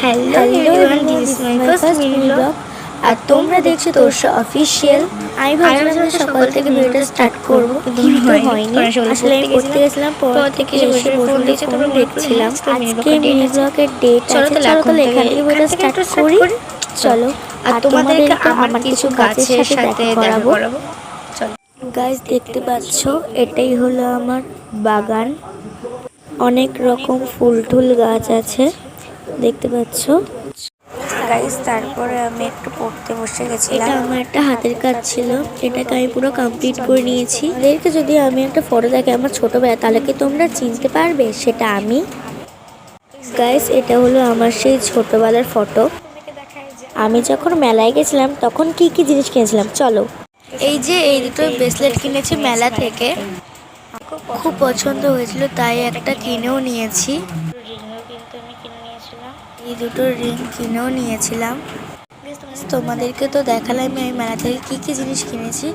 Hello everyone, this is my first mini blog. আর তোমরা দেখছো তোরসা অফিসিয়াল। আমি ভাবছিলাম যে সকাল থেকে ভিডিওটা স্টার্ট করবো, কিন্তু হয়নি। আসলে আমি পড়তে গেছিলাম, পর থেকে এসে বসে ফোন দেখছিলাম। আজকে মিনি ব্লগের ডেট আছে। চলো তাহলে এখান থেকে ভিডিওটা স্টার্ট করি। চলো। আর তোমাদেরকে আমার কিছু গাছের সাথে দেখা করাবো। চলো গাইস, দেখতে পাচ্ছো এটাই হলো আমার বাগান। অনেক রকম ফুল টুল গাছ আছে, দেখতে পাচ্ছ গাইস। তারপরে আমি একটু পড়তে বসে গেছিলাম। এটা আমার একটা হাতের কাজ ছিল, এটাকে আমি পুরো কমপ্লিট করে নিয়েছি। এদেরকে যদি আমি একটা ফটো দেখে আমার ছোটবেলা, তাহলে কি তোমরা চিনতে পারবে সেটা আমি? গাইস, এটা হলো আমার সেই ছোটবেলার ফটো। আমি যখন মেলায় গেছিলাম তখন কি কি জিনিস কিনেছিলাম, চলো। এই যে এই দুটো ব্রেসলেট কিনেছি মেলা থেকে, খুব পছন্দ হয়েছিল তাই একটা কিনেও নিয়েছি। এই দুটো রিং কিনেও নিয়েছিলাম। তোমাদেরকে তো দেখালাম আমি মেলা থেকে কি কি জিনিস কিনেছি।